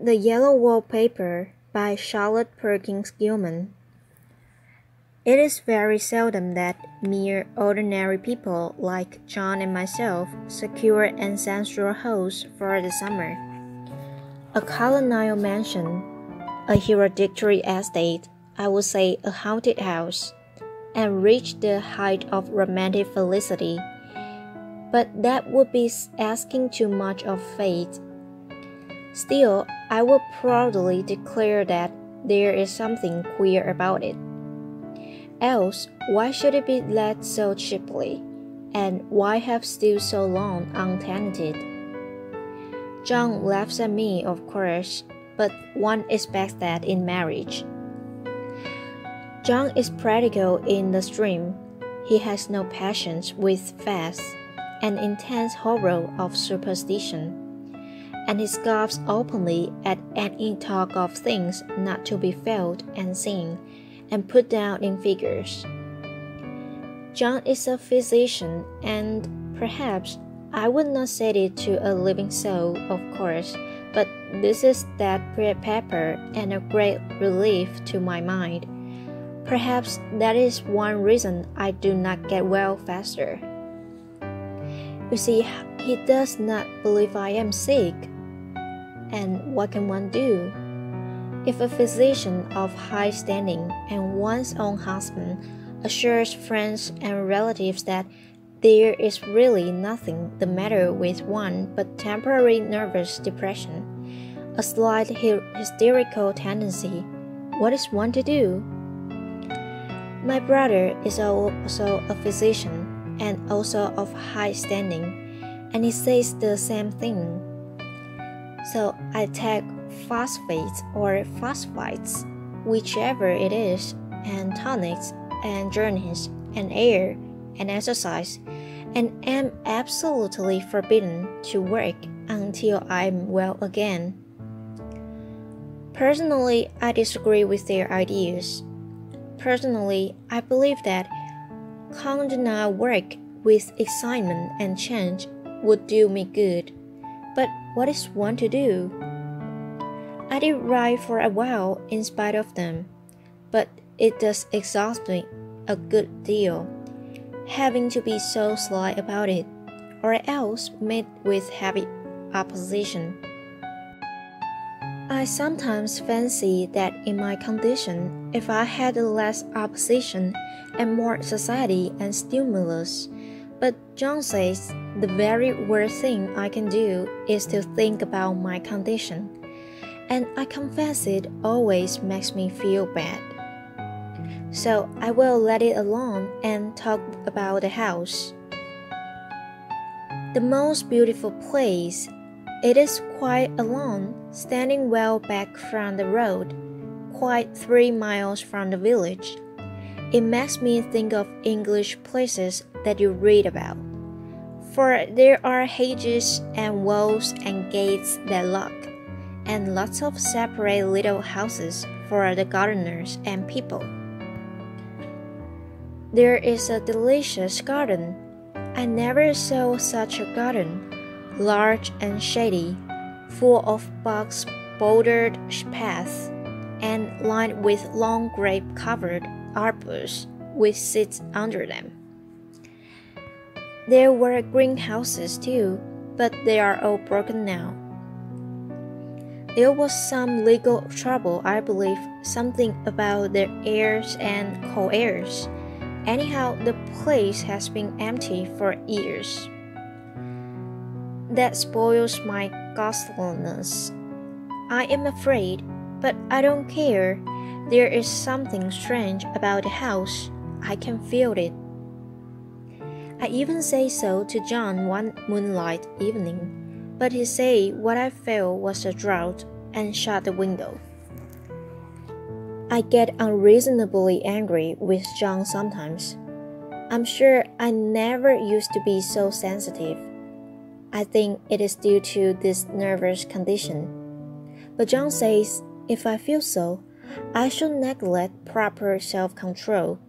The Yellow Wallpaper by Charlotte Perkins Gilman. It is very seldom that mere ordinary people like John and myself secure ancestral hosts for the summer. A colonial mansion, a hereditary estate, I would say a haunted house, and reach the height of romantic felicity. But that would be asking too much of fate. Still, I will proudly declare that there is something queer about it. Else, why should it be let so cheaply? And why have stood so long untenanted? John laughs at me, of course, but one expects that in marriage. John is practical in the stream. He has no patience with fads, an intense horror of superstition, and he scoffs openly at any talk of things not to be felt and seen, and put down in figures. John is a physician, and perhaps I would not say it to a living soul, of course, but this is that paper and a great relief to my mind. Perhaps that is one reason I do not get well faster. You see, he does not believe I am sick. And what can one do? If a physician of high standing and one's own husband assures friends and relatives that there is really nothing the matter with one but temporary nervous depression, a slight hysterical tendency, what is one to do? My brother is also a physician and also of high standing, and he says the same thing. So I take phosphates or phosphites, whichever it is, and tonics and journeys and air and exercise, and am absolutely forbidden to work until I'm well again. Personally, I disagree with their ideas. Personally, I believe that congenial work with excitement and change would do me good. But what is one to do? I did write for a while in spite of them, but it does exhaust me a good deal, having to be so sly about it, or else met with heavy opposition. I sometimes fancy that in my condition, if I had less opposition and more society and stimulus, but John says the very worst thing I can do is to think about my condition, and I confess it always makes me feel bad. So I will let it alone and talk about the house. The most beautiful place. It is quite alone, standing well back from the road, quite 3 miles from the village. It makes me think of English places that you read about, for there are hedges and walls and gates that lock, and lots of separate little houses for the gardeners and people. There is a delicious garden. I never saw such a garden, large and shady, full of box-bordered paths, and lined with long grape-covered arbors with seats under them. There were greenhouses too, but they are all broken now. There was some legal trouble, I believe, something about the heirs and co-heirs. Anyhow, the place has been empty for years. That spoils my ghostliness. I am afraid, but I don't care. There is something strange about the house. I can feel it. I even say so to John one moonlight evening, but he said what I felt was a draught and shut the window. I get unreasonably angry with John sometimes. I'm sure I never used to be so sensitive. I think it is due to this nervous condition. But John says if I feel so, I should neglect proper self-control.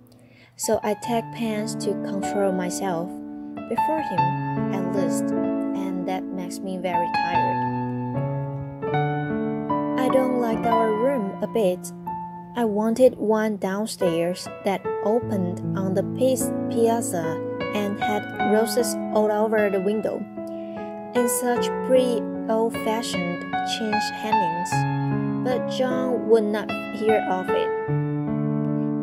So I take pains to control myself, before him at least, and that makes me very tired. a bit. I wanted one downstairs that opened on the piazza and had roses all over the window, and such pretty old-fashioned chintz hangings, but John would not hear of it.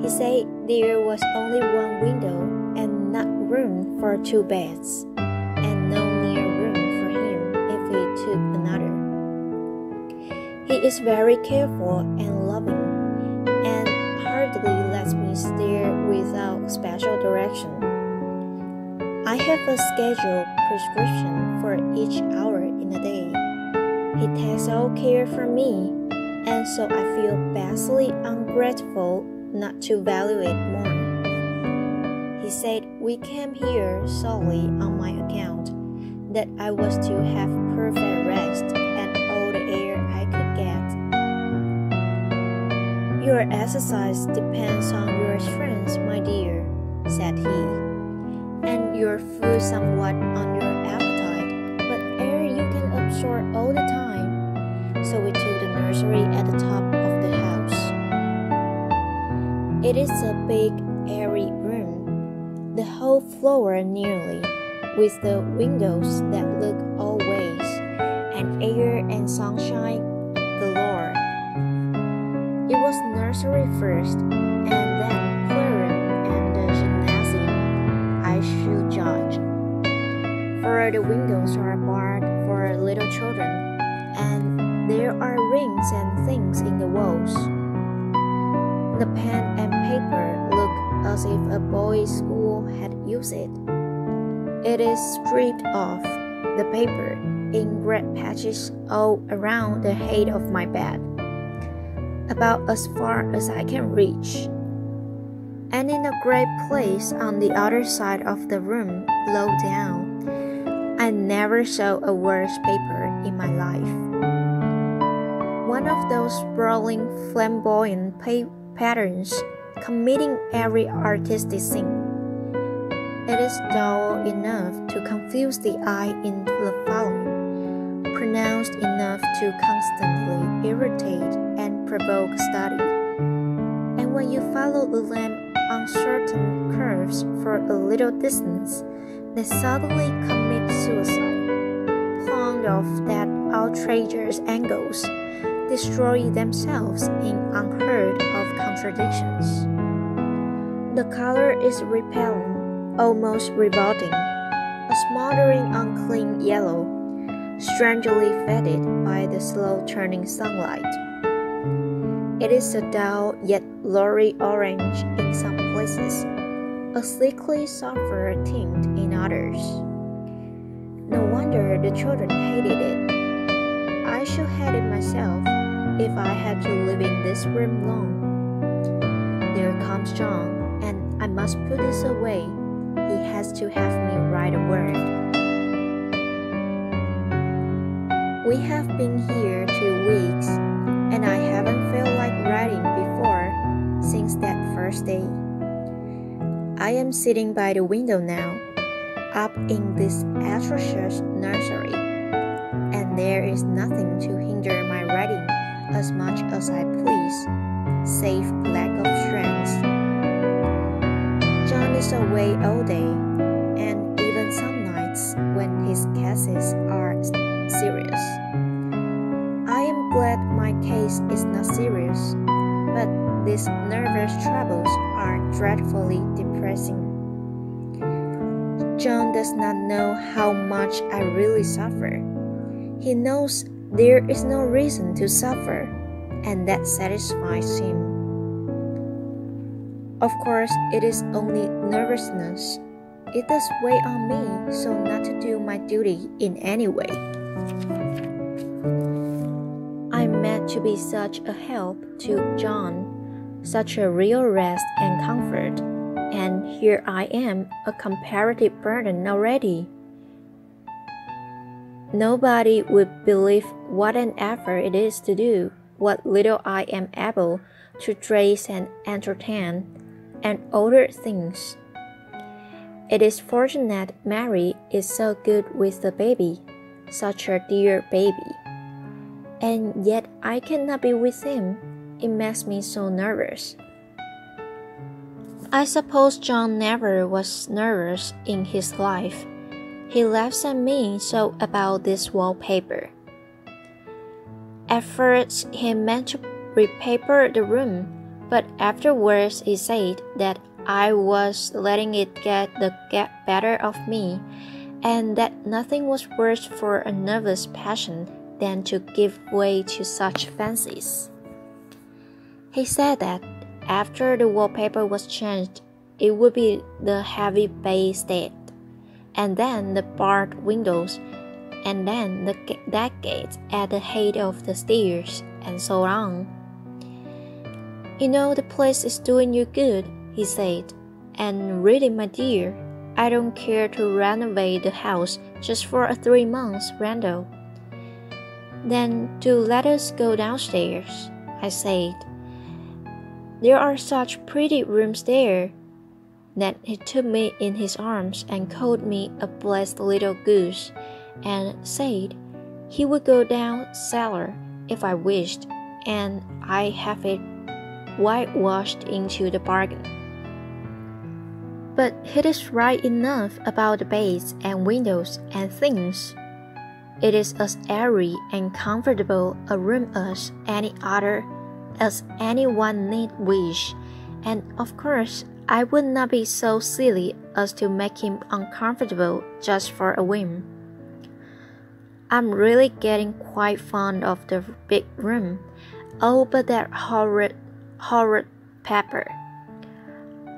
He said there was only one window and not room for two beds, and no near room for him if he took another. He is very careful and loving, and hardly lets me steer without special direction. I have a scheduled prescription for each hour in a day. He takes all care for me, and so I feel vastly ungrateful not to value it more. He said we came here solely on my account, that I was to have perfect rest and all the air I could get. Your exercise depends on your strength, my dear, said he, and your food somewhat on your appetite, but air you can absorb all the time. So we took the nursery at the top of the house. It is a big, airy room, the whole floor nearly, with the windows that look all ways, and air and sunshine galore. It was nursery first, and then playroom and the gymnasium, I should judge. For the windows are barred for little children, and there are rings and things in the walls. The pen and paper look as if a boys' school had used it. It is stripped off, the paper, in great patches all around the head of my bed, about as far as I can reach. And in a great place on the other side of the room, low down, I never saw a worse paper in my life. One of those sprawling, flamboyant patterns committing every artistic sin. It is dull enough to confuse the eye in the following, pronounced enough to constantly irritate and provoke study. And when you follow the lamp on certain curves for a little distance, they suddenly commit suicide, plunged off at outrageous angles, destroy themselves in unheard of contradictions. The color is repellent, almost revolting, a smothering unclean yellow, strangely faded by the slow turning sunlight. It is a dull yet lurid orange in some places, a sickly sulphur tint in others. No wonder the children hated it. I should hate it myself if I had to live in this room long. There comes John, and I must put this away. He has to have me write a word. We have been here 2 weeks, and I haven't felt like writing before since that first day. I am sitting by the window now, up in this atrocious nursery, and there is nothing to hinder my writing as much as I please, save lack of strength. John is away all day, and even some nights when his cases are serious. I am glad my case is not serious, but these nervous troubles are dreadfully depressing. John does not know how much I really suffer. He knows there is no reason to suffer, and that satisfies him. Of course, it is only nervousness. It does weigh on me so not to do my duty in any way. I'm meant to be such a help to John, such a real rest and comfort, and here I am, a comparative burden already. Nobody would believe what an effort it is to do what little I am able to dress and entertain, and other things. It is fortunate Mary is so good with the baby, such a dear baby. And yet I cannot be with him, it makes me so nervous. I suppose John never was nervous in his life. He laughs at me so about this wallpaper. At first, he meant to repaper the room, but afterwards he said that I was letting it get better of me, and that nothing was worse for a nervous patient than to give way to such fancies. He said that after the wallpaper was changed, it would be the heavy bay instead, and then the barred windows, and then that gate at the head of the stairs, and so on. You know, the place is doing you good, he said, and really, my dear, I don't care to renovate the house just for a 3 months rental. Then do let us go downstairs, I said. There are such pretty rooms there. Then he took me in his arms and called me a blessed little goose, and said he would go down cellar if I wished, and I have it whitewashed into the bargain. But it is right enough about the beds and windows and things. It is as airy and comfortable a room as any other, as anyone need wish, and of course I would not be so silly as to make him uncomfortable just for a whim. I'm really getting quite fond of the big room. Oh, but that horrid pepper.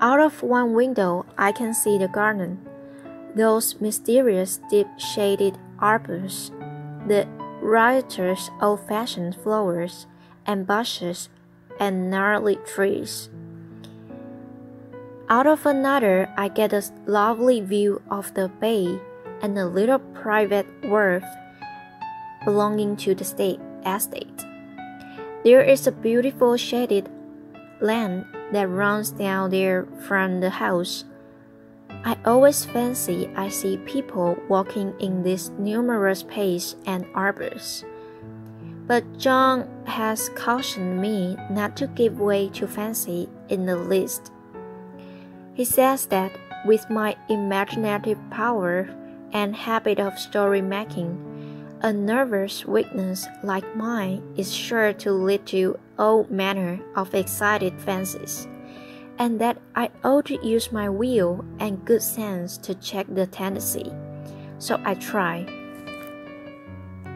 Out of one window I can see the garden, those mysterious deep-shaded arbors, the riotous old-fashioned flowers and bushes and gnarly trees. Out of another I get a lovely view of the bay and a little private wharf belonging to the state estate. There is a beautiful shaded lane that runs down there from the house. I always fancy I see people walking in these numerous paths and arbors. But John has cautioned me not to give way to fancy in the least. He says that with my imaginative power and habit of story making, a nervous weakness like mine is sure to lead to all manner of excited fancies, and that I ought to use my will and good sense to check the tendency. So I try.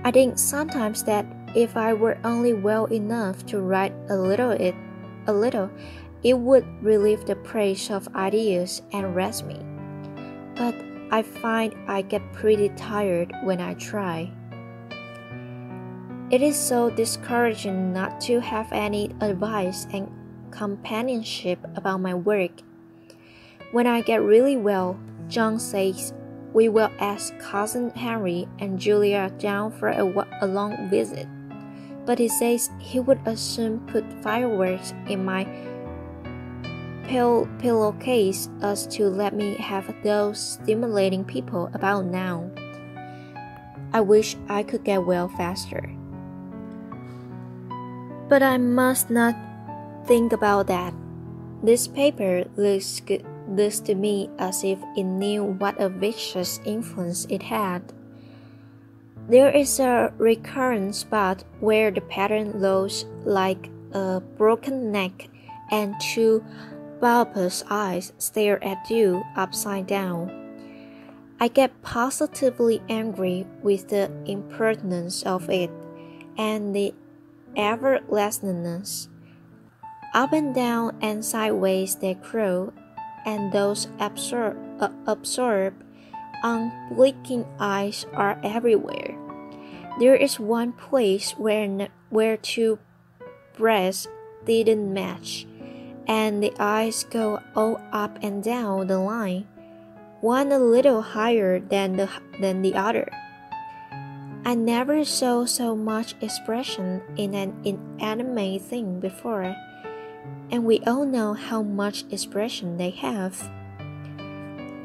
I think sometimes that if I were only well enough to write a little, it would relieve the pressure of ideas and rest me. But I find I get pretty tired when I try. It is so discouraging not to have any advice and companionship about my work. When I get really well, John says we will ask Cousin Henry and Julia down for a long visit, but he says he would as soon put fireworks in my pillowcase as to let me have those stimulating people about now. I wish I could get well faster. But I must not think about that. This paper looks to me as if it knew what a vicious influence it had. There is a recurrent spot where the pattern looks like a broken neck, and two bulbous eyes stare at you upside down. I get positively angry with the impertinence of it, and the everlastingness. Up and down and sideways they crawl, and those absurd, unblinking eyes are everywhere. There is one place where two breasts didn't match, and the eyes go all up and down the line, one a little higher than the other. I never saw so much expression in an inanimate thing before, and we all know how much expression they have.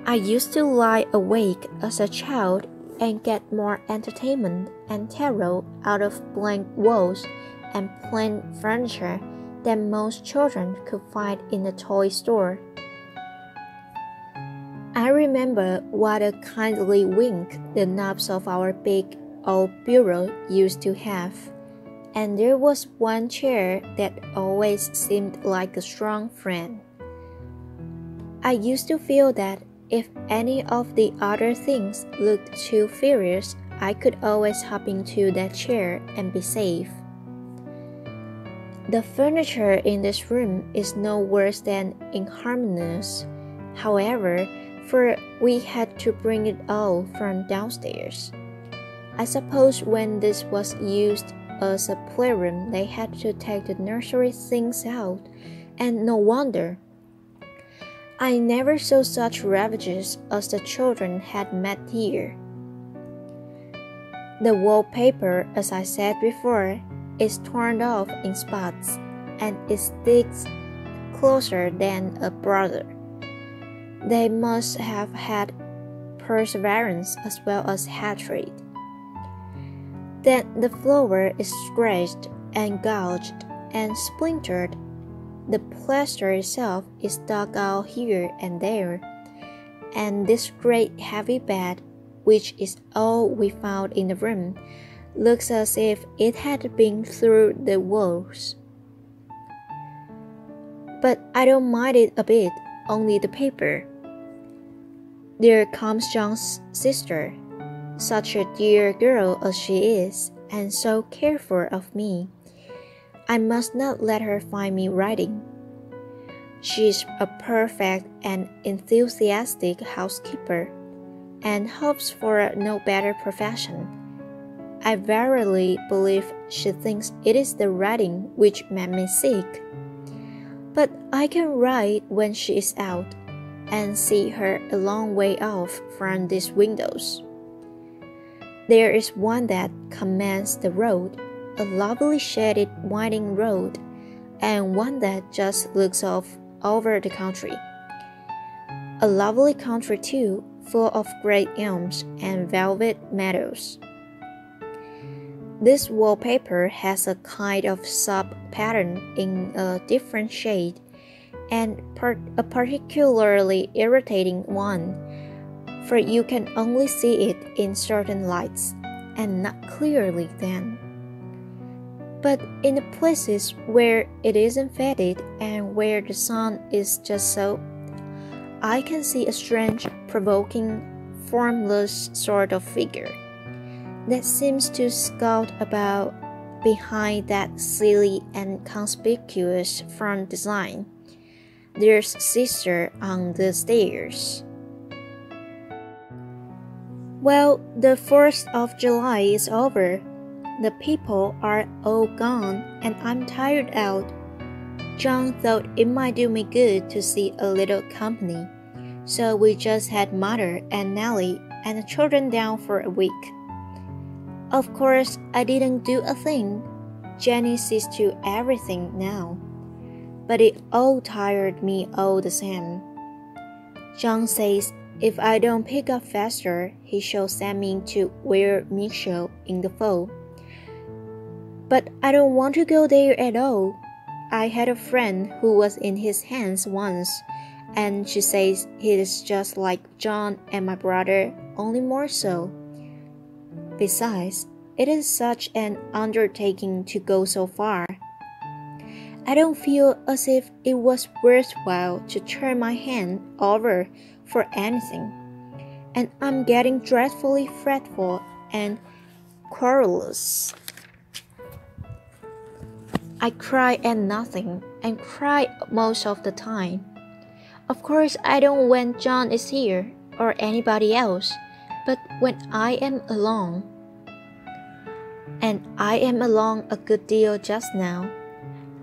I used to lie awake as a child and get more entertainment and terror out of blank walls and plain furniture that most children could find in a toy store. I remember what a kindly wink the knobs of our big old bureau used to have, and there was one chair that always seemed like a strong friend. I used to feel that if any of the other things looked too furious, I could always hop into that chair and be safe. The furniture in this room is no worse than inharmonious, however, for we had to bring it all from downstairs. I suppose when this was used as a playroom, they had to take the nursery things out, and no wonder. I never saw such ravages as the children had met here. The wallpaper, as I said before, is torn off in spots, and it sticks closer than a brother. They must have had perseverance as well as hatred. Then the floor is scratched and gouged and splintered. The plaster itself is dug out here and there, and this great heavy bed, which is all we found in the room, looks as if it had been through the walls. But I don't mind it a bit, only the paper. There comes John's sister, such a dear girl as she is, and so careful of me. I must not let her find me writing. She's a perfect and enthusiastic housekeeper, and hopes for no better profession. I verily believe she thinks it is the writing which made me sick. But I can write when she is out, and see her a long way off from these windows. There is one that commands the road, a lovely shaded winding road, and one that just looks off over the country. A lovely country too, full of great elms and velvet meadows. This wallpaper has a kind of sub-pattern in a different shade, and a particularly irritating one, for you can only see it in certain lights, and not clearly then. But in the places where it isn't faded and where the sun is just so, I can see a strange, provoking, formless sort of figure that seems to scout about behind that silly and conspicuous front design. There's sister on the stairs. Well, the 4th of July is over. The people are all gone, and I'm tired out. John thought it might do me good to see a little company, so we just had Mother and Nellie and the children down for a week. Of course, I didn't do a thing. Jenny sees to everything now. But it all tired me all the same. John says if I don't pick up faster, he shall send me to Weir Mitchell in the fall. But I don't want to go there at all. I had a friend who was in his hands once, and she says he is just like John and my brother, only more so. Besides, it is such an undertaking to go so far. I don't feel as if it was worthwhile to turn my hand over for anything, and I'm getting dreadfully fretful and querulous. I cry at nothing, and cry most of the time. Of course, I don't when John is here, or anybody else, but when I am alone. And I am alone a good deal just now.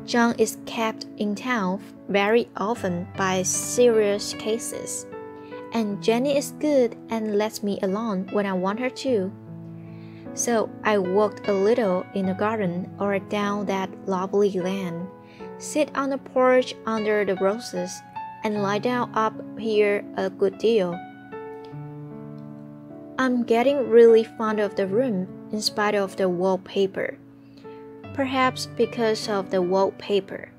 John is kept in town very often by serious cases, and Jenny is good and lets me alone when I want her to. So I walked a little in the garden or down that lovely lane, sit on the porch under the roses, and lie down up here a good deal. I'm getting really fond of the room in spite of the wallpaper. Perhaps because of the wallpaper.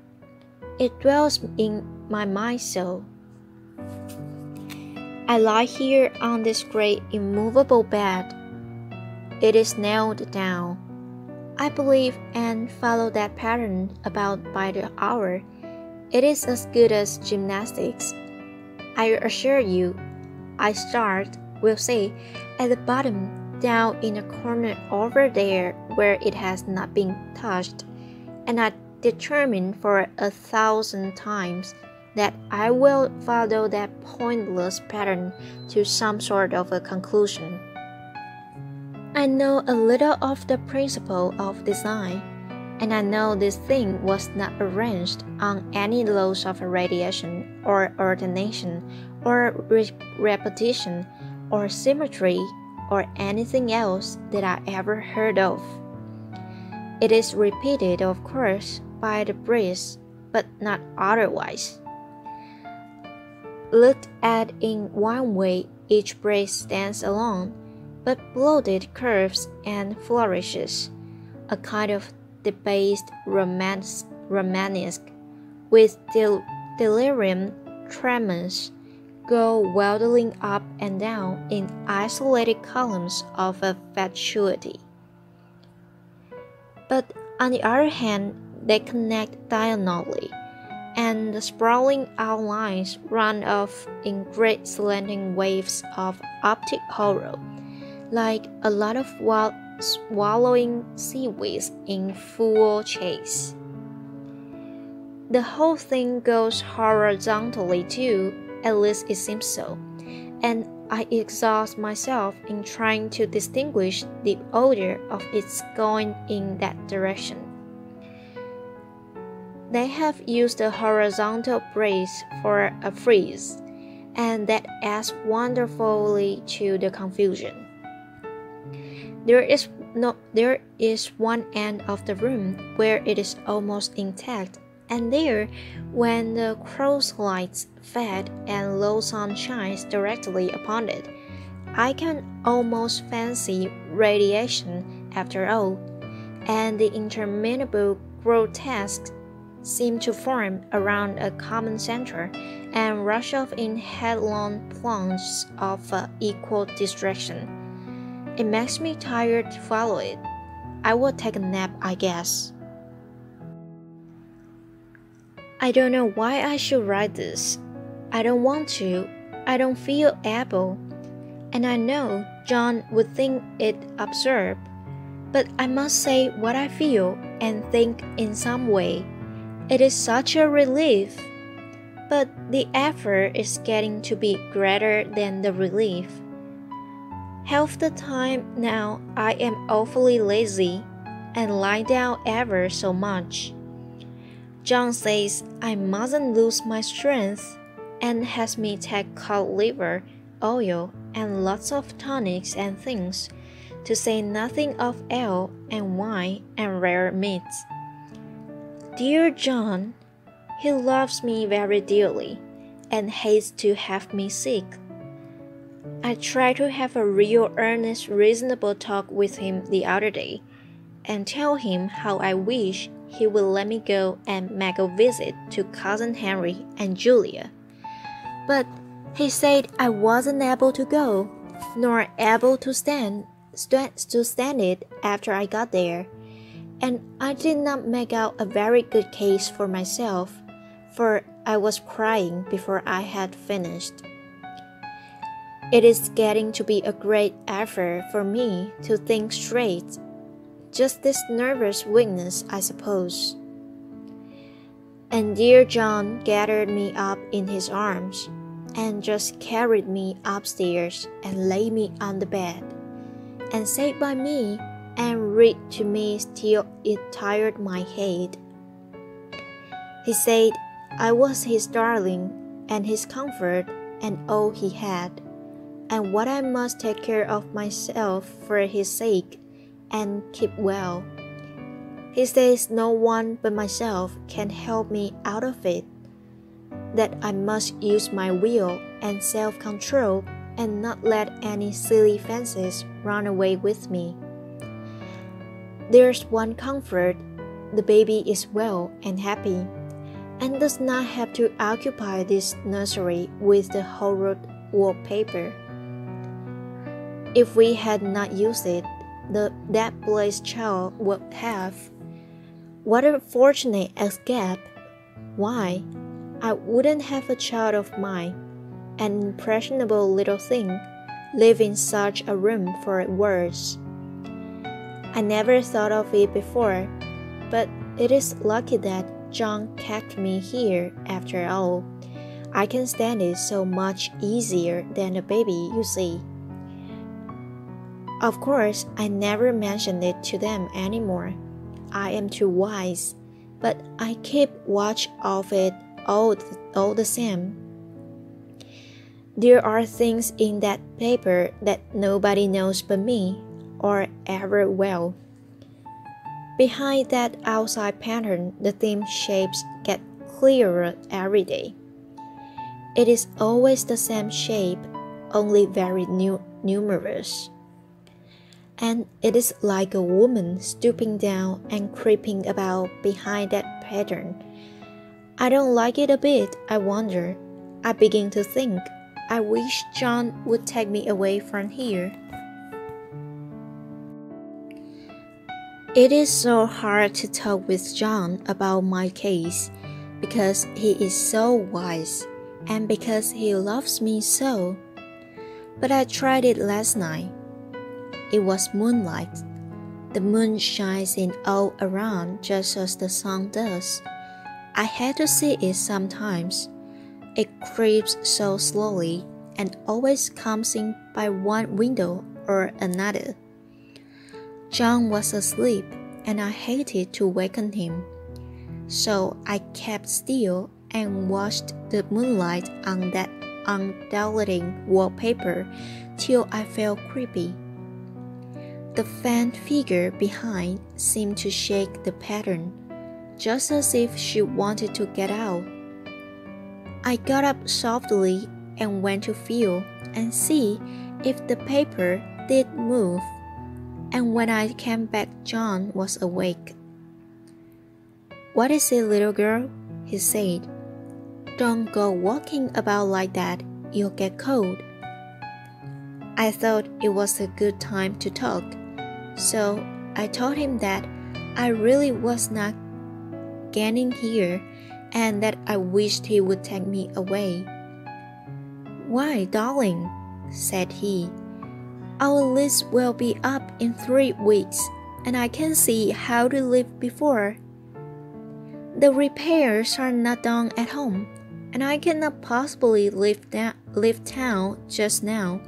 It dwells in my mind so. I lie here on this great immovable bed. It is nailed down, I believe, and follow that pattern about by the hour. It is as good as gymnastics. I assure you, I start, we'll say, at the bottom, down in a corner over there where it has not been touched, and I determine for 1,000 times that I will follow that pointless pattern to some sort of a conclusion. I know a little of the principle of design, and I know this thing was not arranged on any laws of radiation or ordination or repetition or symmetry or anything else that I ever heard of. It is repeated, of course, by the breeze, but not otherwise. Looked at in one way, each breeze stands alone, but bloated curves and flourishes, a kind of debased romanesque, with delirium tremens, go waddling up and down in isolated columns of a fatuity. But on the other hand, they connect diagonally, and the sprawling outlines run off in great slanting waves of optic horror, like a lot of swallowing seaweeds in full chase. The whole thing goes horizontally too, at least it seems so, and I exhaust myself in trying to distinguish the odor of its going in that direction. They have used a horizontal breeze for a frieze, and that adds wonderfully to the confusion. There is one end of the room where it is almost intact, and there, when the crow's lights fed and low sun shines directly upon it, I can almost fancy radiation after all, and the interminable grotesques seem to form around a common center and rush off in headlong plunges of equal distraction. It makes me tired to follow it. I will take a nap, I guess. I don't know why I should write this. I don't want to. I don't feel able. And I know John would think it absurd. But I must say what I feel and think in some way. It is such a relief. But the effort is getting to be greater than the relief. Half the time now I am awfully lazy and lie down ever so much. John says I mustn't lose my strength and has me take cod liver, oil, and lots of tonics and things, to say nothing of ale and wine and rare meats. Dear John, he loves me very dearly and hates to have me sick. I tried to have a real earnest, reasonable talk with him the other day, and tell him how I wish he would let me go and make a visit to Cousin Henry and Julia. But he said I wasn't able to go, nor able to stand it after I got there, and I did not make out a very good case for myself, for I was crying before I had finished. It is getting to be a great effort for me to think straight. Just this nervous weakness, I suppose. And dear John gathered me up in his arms, and just carried me upstairs and laid me on the bed, and sat by me and read to me till it tired my head. He said I was his darling, and his comfort, and all he had, and what I must take care of myself for his sake, and keep well. He says no one but myself can help me out of it, that I must use my will and self-control and not let any silly fancies run away with me. There's one comfort, the baby is well and happy, and does not have to occupy this nursery with the horrid wallpaper. If we had not used it, that blessed child would have. What a fortunate escape! Why, I wouldn't have a child of mine, an impressionable little thing, live in such a room for words. I never thought of it before, but it is lucky that John kept me here after all. I can stand it so much easier than a baby, you see. Of course, I never mentioned it to them anymore. I am too wise, but I keep watch of it all the same. There are things in that paper that nobody knows but me, or ever will. Behind that outside pattern, the theme shapes get clearer every day. It is always the same shape, only very numerous. And it is like a woman stooping down and creeping about behind that pattern. I don't like it a bit, I wonder. I begin to think, I wish John would take me away from here. It is so hard to talk with John about my case, because he is so wise, and because he loves me so. But I tried it last night. It was moonlight. The moon shines in all around just as the sun does. I had to see it sometimes. It creeps so slowly and always comes in by one window or another. John was asleep, and I hated to waken him. So I kept still and watched the moonlight on that undulating wallpaper till I felt creepy. The faint figure behind seemed to shake the pattern, just as if she wanted to get out. I got up softly and went to feel and see if the paper did move, and when I came back, John was awake. "What is it, little girl?" he said. "Don't go walking about like that, you'll get cold." I thought it was a good time to talk, so I told him that I really was not getting here and that I wished he would take me away. "Why, darling," said he, "our list will be up in 3 weeks, and I can see how to live before. The repairs are not done at home, and I cannot possibly leave town just now.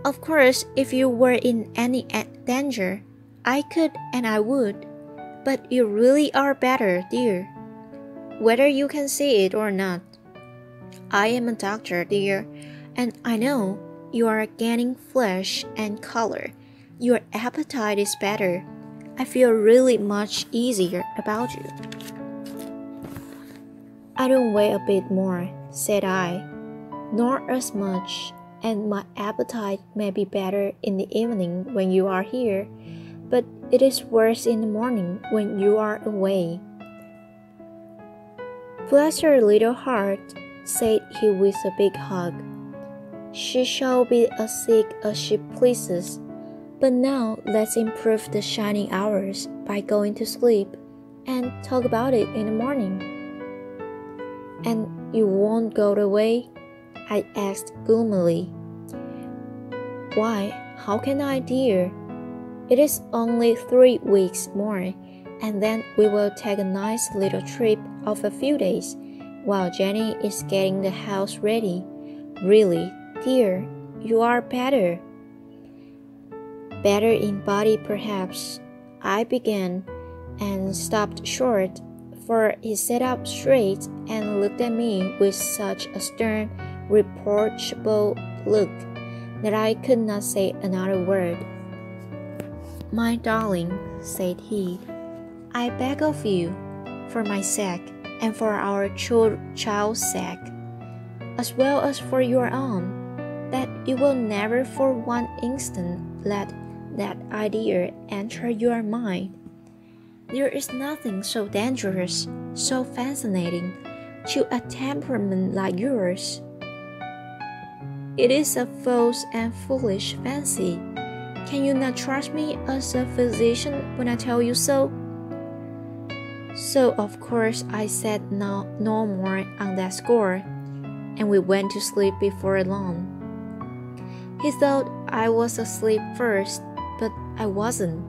Of course, if you were in any danger, I could and I would, but you really are better, dear, whether you can see it or not. I am a doctor, dear, and I know you are gaining flesh and color. Your appetite is better. I feel really much easier about you." "I don't weigh a bit more," said I, "nor as much, and my appetite may be better in the evening when you are here, but it is worse in the morning when you are away." "Bless your little heart," said he with a big hug. "She shall be as sick as she pleases, but now let's improve the shining hours by going to sleep and talk about it in the morning." "And you won't go away?" I asked gloomily. "Why, how can I, dear? It is only 3 weeks more, and then we will take a nice little trip of a few days, while Jenny is getting the house ready. Really, dear, you are better." "Better in body, perhaps," I began, and stopped short, for he sat up straight and looked at me with such a stern, reproachful look that I could not say another word. "My darling," said he, "I beg of you, for my sake, and for our child's sake, as well as for your own, that you will never for one instant let that idea enter your mind. There is nothing so dangerous, so fascinating, to a temperament like yours. It is a false and foolish fancy. Can you not trust me as a physician when I tell you so? So of course I said no more on that score, and we went to sleep before long. He thought I was asleep first, but I wasn't,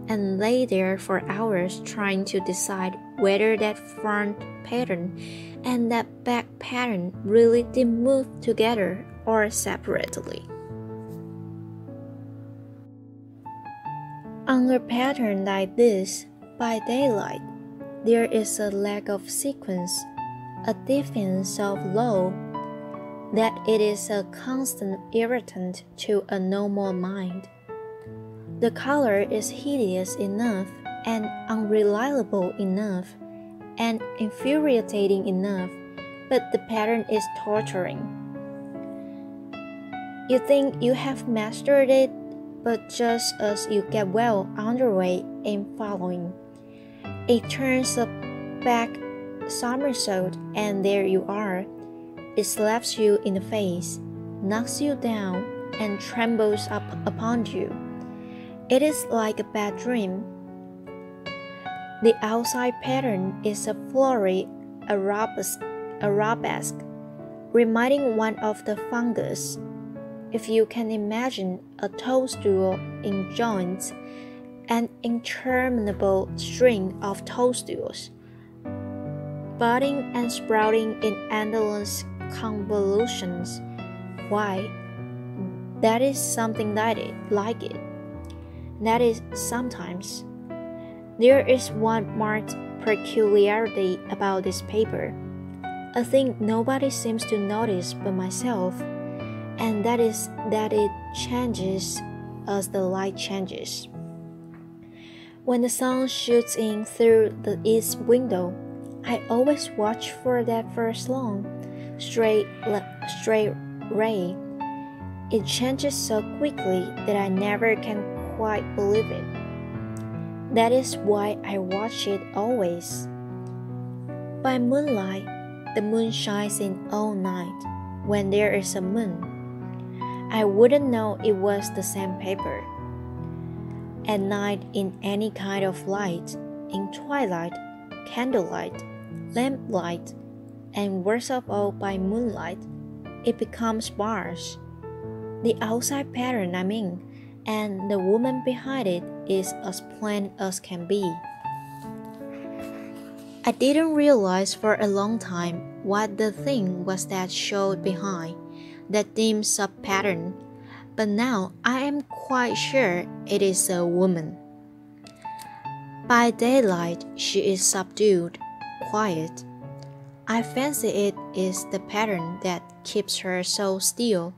and lay there for hours trying to decide whether that front pattern and that back pattern really did move together or separately. On a pattern like this, by daylight, there is a lack of sequence, a difference of law, that it is a constant irritant to a normal mind. The color is hideous enough and unreliable enough and infuriating enough, but the pattern is torturing. You think you have mastered it, but just as you get well underway in following, it turns a back somersault and there you are. It slaps you in the face, knocks you down, and trembles up upon you. It is like a bad dream. The outside pattern is a florid arabesque, reminding one of the fungus. If you can imagine a toadstool in joints, an interminable string of toadstools, budding and sprouting in endless convolutions, why, that is something like it. That is sometimes. There is one marked peculiarity about this paper, a thing nobody seems to notice but myself, and that is that it changes as the light changes. When the sun shoots in through the east window, I always watch for that first long, straight ray. It changes so quickly that I never can quite believe it. That is why I watch it always. By moonlight, the moon shines in all night. When there is a moon, I wouldn't know it was the same paper. At night, in any kind of light, in twilight, candlelight, lamplight, and worst of all by moonlight, it becomes bars. The outside pattern, I mean, and the woman behind it is as plain as can be. I didn't realize for a long time what the thing was that showed behind that dim sub-pattern, but now I am quite sure it is a woman. By daylight she is subdued, quiet. I fancy it is the pattern that keeps her so still.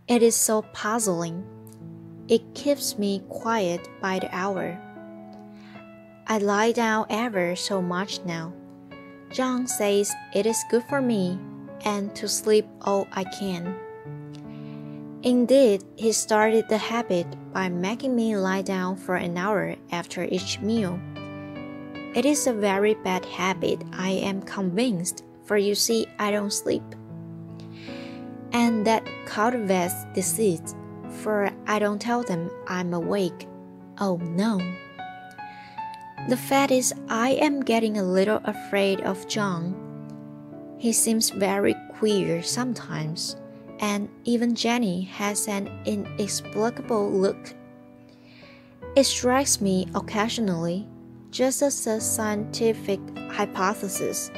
It is so puzzling. It keeps me quiet by the hour. I lie down ever so much now. John says it is good for me and to sleep all I can. Indeed, he started the habit by making me lie down for an hour after each meal. It is a very bad habit, I am convinced, for you see I don't sleep. And that cultivates deceit, for I don't tell them I'm awake. Oh no. The fact is I am getting a little afraid of John. He seems very queer sometimes, and even Jenny has an inexplicable look. It strikes me occasionally, just as a scientific hypothesis,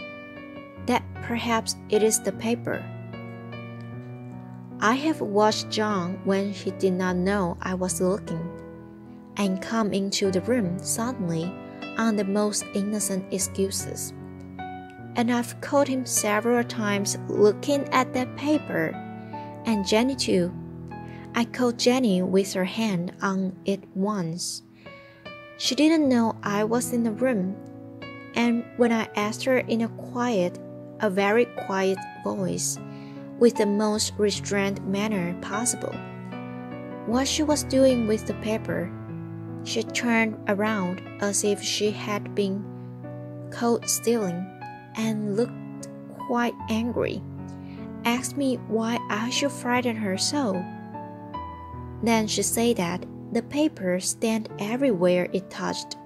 that perhaps it is the paper. I have watched John when he did not know I was looking, and come into the room suddenly on the most innocent excuses. And I've caught him several times looking at that paper, and Jenny too. I caught Jenny with her hand on it once. She didn't know I was in the room, and when I asked her in a very quiet voice, with the most restrained manner possible, what she was doing with the paper, She turned around as if she had been caught stealing and looked quite angry. Asked me why I should frighten her so. Then she said that the paper stained everywhere it touched,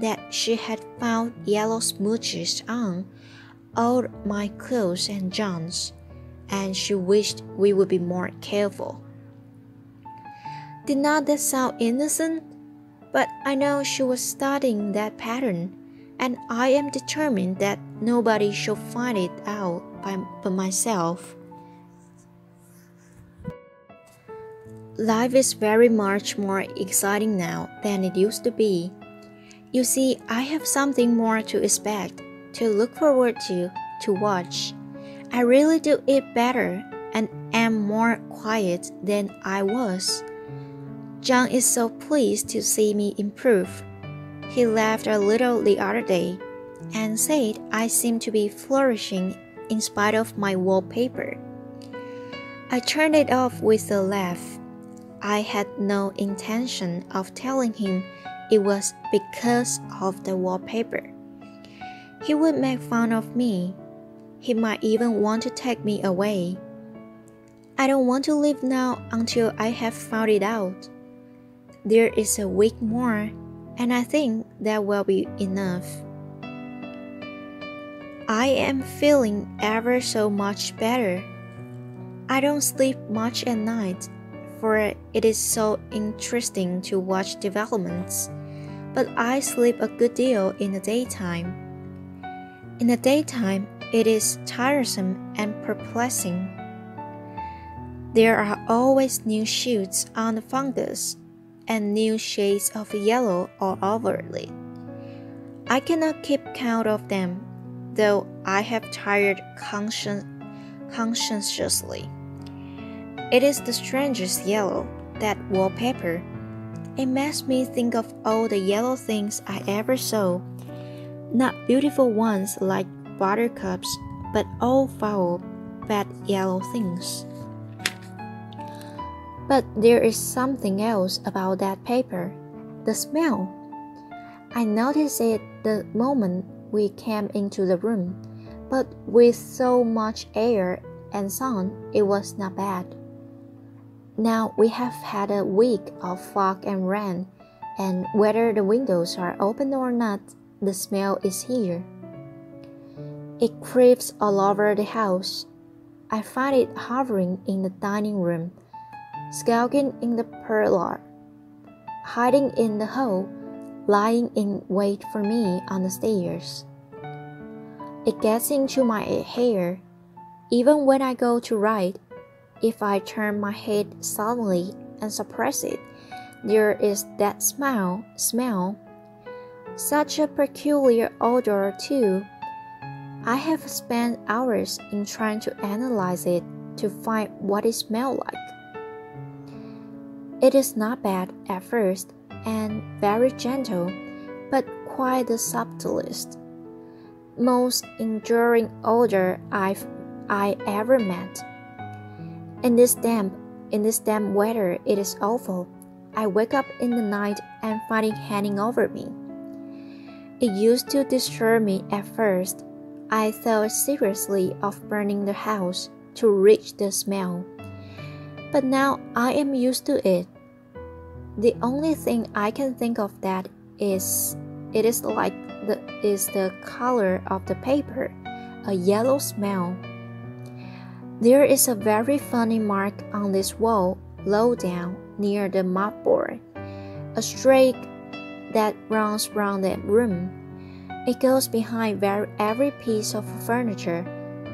that she had found yellow smooches on all my clothes and John's, and she wished we would be more careful. Did not that sound innocent? But I know she was studying that pattern, and I am determined that nobody shall find it out but myself. Life is very much more exciting now than it used to be. You see, I have something more to expect, to look forward to watch. I really do it better and am more quiet than I was. John is so pleased to see me improve. He laughed a little the other day and said I seemed to be flourishing in spite of my wallpaper. I turned it off with a laugh. I had no intention of telling him it was because of the wallpaper. He would make fun of me. He might even want to take me away. I don't want to leave now until I have found it out. There is a week more, and I think that will be enough. I am feeling ever so much better. I don't sleep much at night, for it is so interesting to watch developments, but I sleep a good deal in the daytime. In the daytime, it is tiresome and perplexing. There are always new shoots on the fungus, and new shades of yellow all over it. I cannot keep count of them, though I have tried conscientiously. It is the strangest yellow, that wallpaper. It makes me think of all the yellow things I ever saw, not beautiful ones like buttercups, but all foul, bad yellow things. But there is something else about that paper, the smell. I noticed it the moment we came into the room, but with so much air and sun, it was not bad. Now we have had a week of fog and rain, and whether the windows are open or not, the smell is here. It creeps all over the house. I find it hovering in the dining room, skulking in the parlor, hiding in the hall, lying in wait for me on the stairs. It gets into my hair. Even when I go to write, if I turn my head suddenly and suppress it, there is that smell, such a peculiar odor too. I have spent hours in trying to analyze it to find what it smells like. It is not bad at first and very gentle, but quite the subtlest, most enduring odor I ever met. In this damp weather, it is awful. I wake up in the night and find it hanging over me. It used to disturb me at first. I thought seriously of burning the house to reach the smell. But now I am used to it. The only thing I can think of that is it is the color of the paper, a yellow smell. There is a very funny mark on this wall, low down near the mopboard, a streak that runs round the room. It goes behind every piece of furniture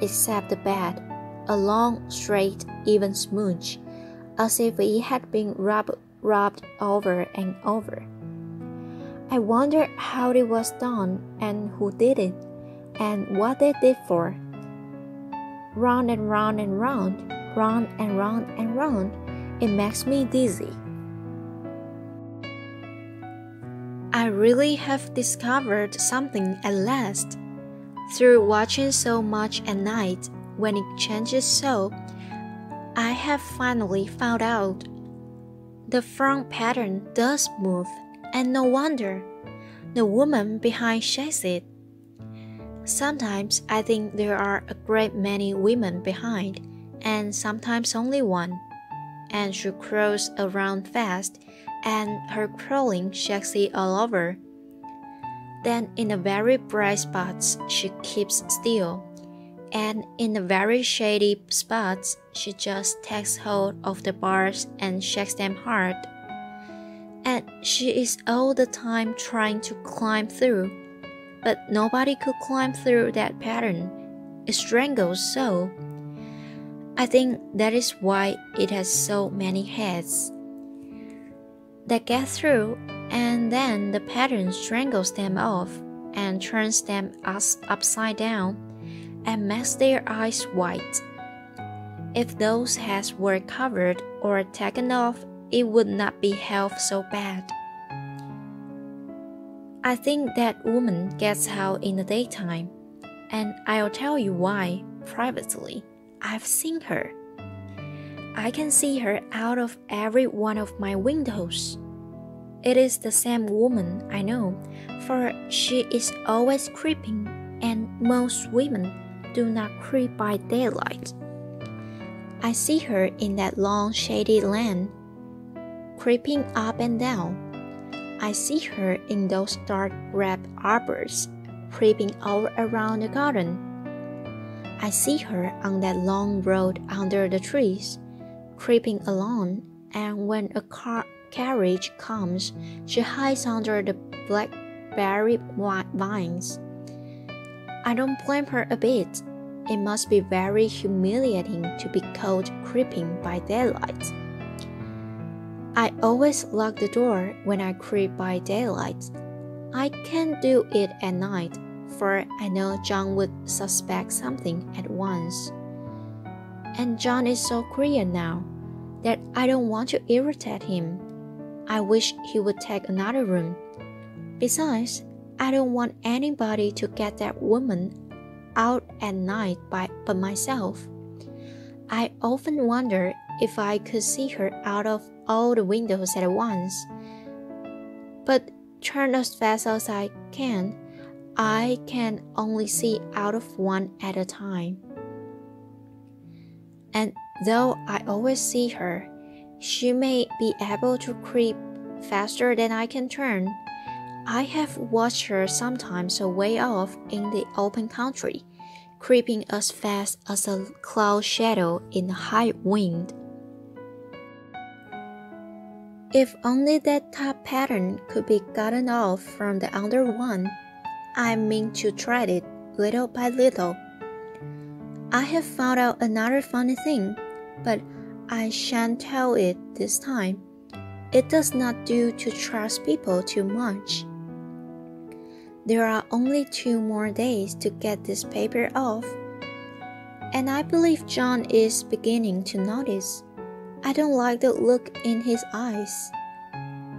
except the bed, a long, straight, even smudge, as if it had been rubbed over and over. I wonder how it was done and who did it, and what they did for. Round and round and round, round and round and round, it makes me dizzy. I really have discovered something at last. Through watching so much at night, when it changes so, I have finally found out. The front pattern does move, And no wonder. The woman behind shakes it. Sometimes I think there are a great many women behind, and sometimes only one. And she crawls around fast, and her crawling shakes it all over. Then in the very bright spots she keeps still, and in the very shady spots she just takes hold of the bars and shakes them hard. And she is all the time trying to climb through, but nobody could climb through that pattern. It strangles so. I think that is why it has so many heads. They get through, and then the pattern strangles them off and turns them upside down and makes their eyes white. If those heads were covered or taken off, it would not be half so bad. I think that woman gets out in the daytime, and I'll tell you why privately. I've seen her. I can see her out of every one of my windows. It is the same woman, I know, for she is always creeping, and most women do not creep by daylight. I see her in that long shady lane, creeping up and down. I see her in those dark grape arbors, creeping all around the garden. I see her on that long road under the trees, creeping along, and when a carriage comes, she hides under the blackberry vines. I don't blame her a bit. It must be very humiliating to be caught creeping by daylight. I always lock the door when I creep by daylight. I can't do it at night, for I know John would suspect something at once. And John is so queer now that I don't want to irritate him. I wish he would take another room. Besides, I don't want anybody to get that woman out at night but myself. I often wonder if I could see her out of all the windows at once. But turn as fast as I can only see out of one at a time. And though I always see her, she may be able to creep faster than I can turn. I have watched her sometimes away off in the open country, creeping as fast as a cloud shadow in a high wind. If only that top pattern could be gotten off from the under one, I mean to try it little by little. I have found out another funny thing, but I shan't tell it this time. It does not do to trust people too much. There are only 2 more days to get this paper off, and I believe John is beginning to notice. I don't like the look in his eyes.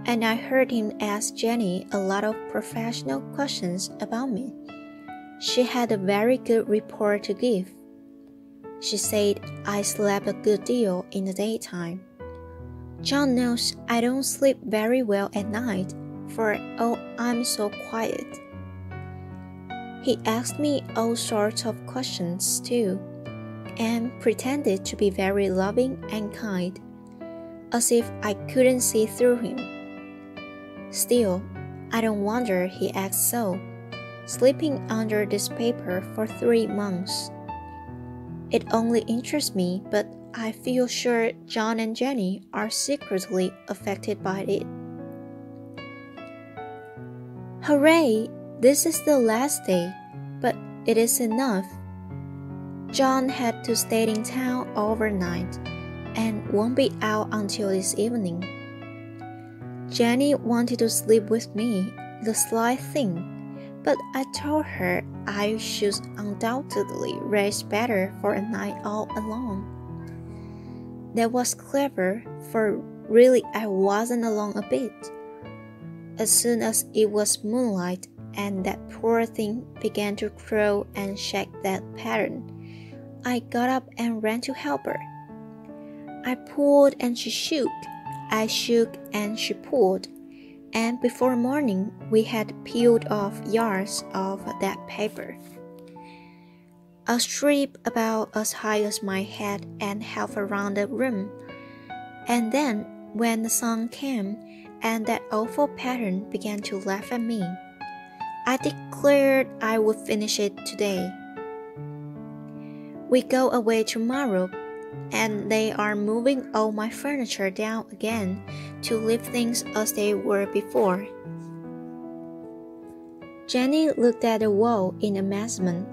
And I heard him ask Jenny a lot of professional questions about me. She had a very good report to give. She said I slept a good deal in the daytime. John knows I don't sleep very well at night, for I'm so quiet. He asked me all sorts of questions too, and pretended to be very loving and kind, as if I couldn't see through him. Still, I don't wonder he acts so, sleeping under this paper for 3 months. It only interests me, but I feel sure John and Jenny are secretly affected by it. Hooray! This is the last day, but it is enough. John had to stay in town overnight and won't be out until this evening. Jenny wanted to sleep with me, the sly thing, but I told her I should undoubtedly rest better for a night all alone. That was clever, for really I wasn't alone a bit. As soon as it was moonlight and that poor thing began to crow and shake that pattern, I got up and ran to help her. I pulled and she shook. I shook and she pulled, and before morning we had peeled off yards of that paper. A strip about as high as my head and half around the room. And then, when the sun came, and that awful pattern began to laugh at me, I declared I would finish it today. We go away tomorrow, and they are moving all my furniture down again to leave things as they were before. Jenny looked at the wall in amazement,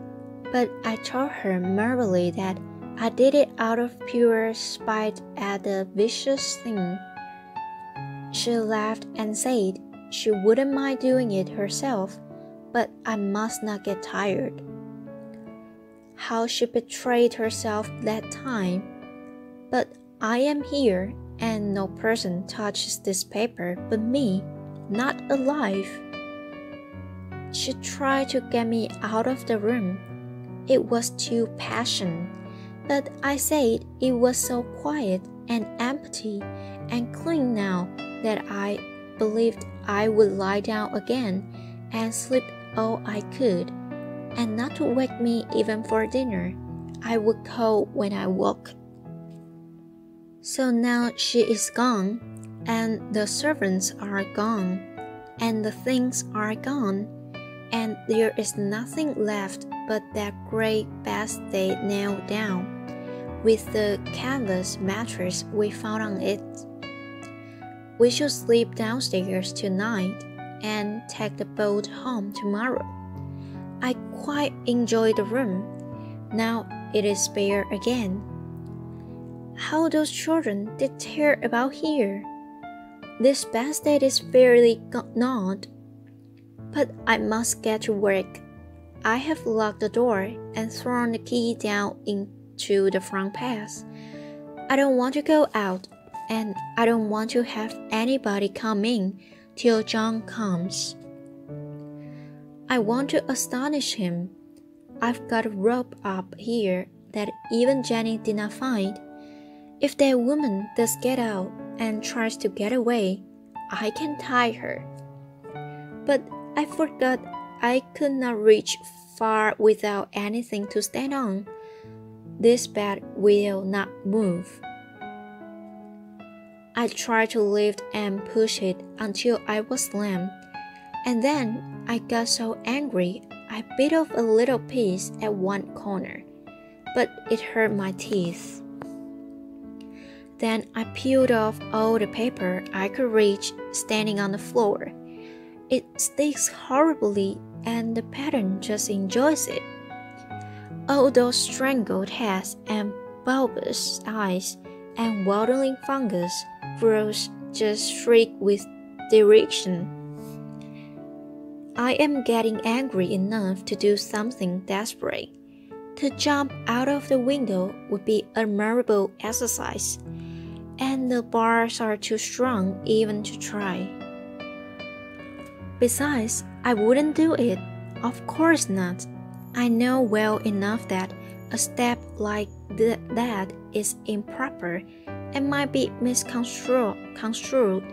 but I told her merrily that I did it out of pure spite at the vicious thing. She laughed and said she wouldn't mind doing it herself, but I must not get tired. How she betrayed herself that time! But I am here, and no person touches this paper but me, not alive. She tried to get me out of the room. It was too passionate, but I said it was so quiet and empty and clean now that I believed I would lie down again and sleep all I could, and not to wake me even for dinner. I would call when I woke. So now she is gone, and the servants are gone, and the things are gone, and there is nothing left but that great bedstead nailed down, with the canvas mattress we found on it. We should sleep downstairs tonight and take the boat home tomorrow. I quite enjoy the room. Now it is bare again. How those children did tear about here! This bedstead is fairly gnawed. But I must get to work. I have locked the door and thrown the key down into the front path. I don't want to go out, and I don't want to have anybody come in till John comes. I want to astonish him. I've got a rope up here that even Jenny did not find. If that woman does get out and tries to get away, I can tie her. But I forgot I could not reach far without anything to stand on. This bed will not move. I tried to lift and push it until I was slammed, and then I got so angry I bit off a little piece at one corner, but it hurt my teeth. Then I peeled off all the paper I could reach standing on the floor. It sticks horribly, and the pattern just enjoys it. All those strangled heads and bulbous eyes and waddling fungus grows just shriek with derision. I am getting angry enough to do something desperate. To jump out of the window would be a memorable exercise, and the bars are too strong even to try. Besides, I wouldn't do it. Of course not. I know well enough that a step like that is improper and might be misconstrued.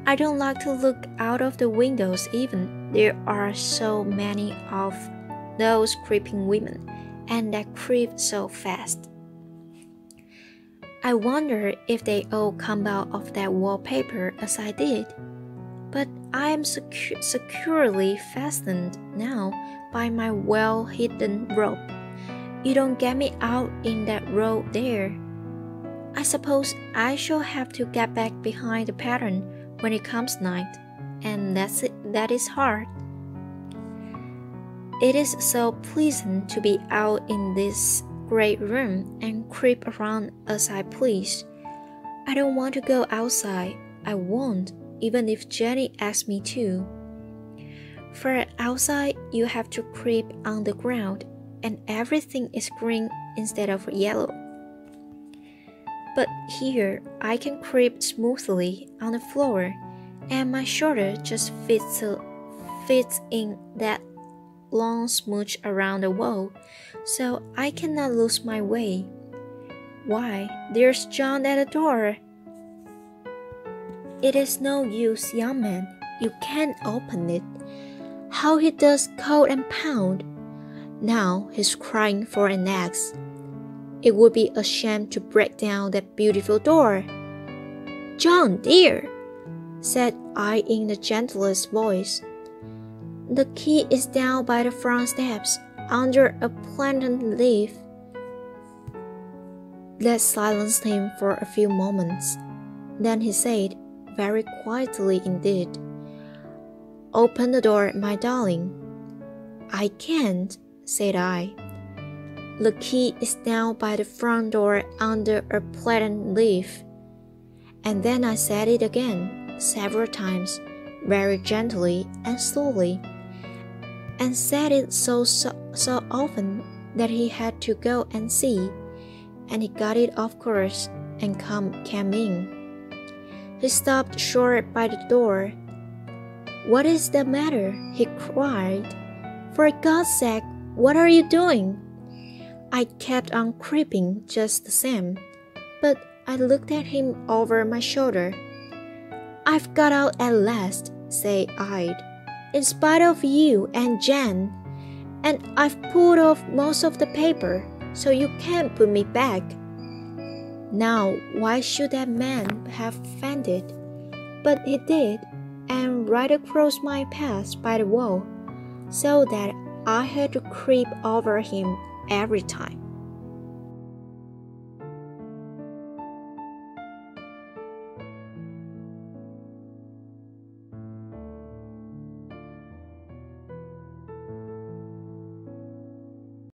I don't like to look out of the windows even. There are so many of those creeping women, and they creep so fast. I wonder if they all come out of that wallpaper as I did. But I am securely fastened now by my well-hidden rope. You don't get me out in that road there. I suppose I shall have to get back behind the pattern when it comes night, and that is hard. It is so pleasant to be out in this great room and creep around as I please. I don't want to go outside. I won't, even if Jenny asks me to. For outside, you have to creep on the ground, and everything is green instead of yellow. But here, I can creep smoothly on the floor, and my shoulder just fits in that long smooch around the wall, so I cannot lose my way. Why, there's John at the door. It is no use, young man. You can't open it. How he does coat and pound! Now he's crying for an axe. It would be a shame to break down that beautiful door. John, dear, said I in the gentlest voice. The key is down by the front steps, under a plantain leaf. That silenced him for a few moments. Then he said, very quietly indeed, Open the door, my darling. I can't, said I. The key is down by the front door under a plantain leaf. And then I said it again, several times, very gently and slowly, and said it so often that he had to go and see, and he got it of course and came in. He stopped short by the door. What is the matter? He cried. For God's sake, what are you doing? I kept on creeping just the same, but I looked at him over my shoulder. I've got out at last, said I, in spite of you and Jan, and I've pulled off most of the paper, so you can't put me back. Now, why should that man have fainted? But he did, and right across my path by the wall, so that I had to creep over him every time.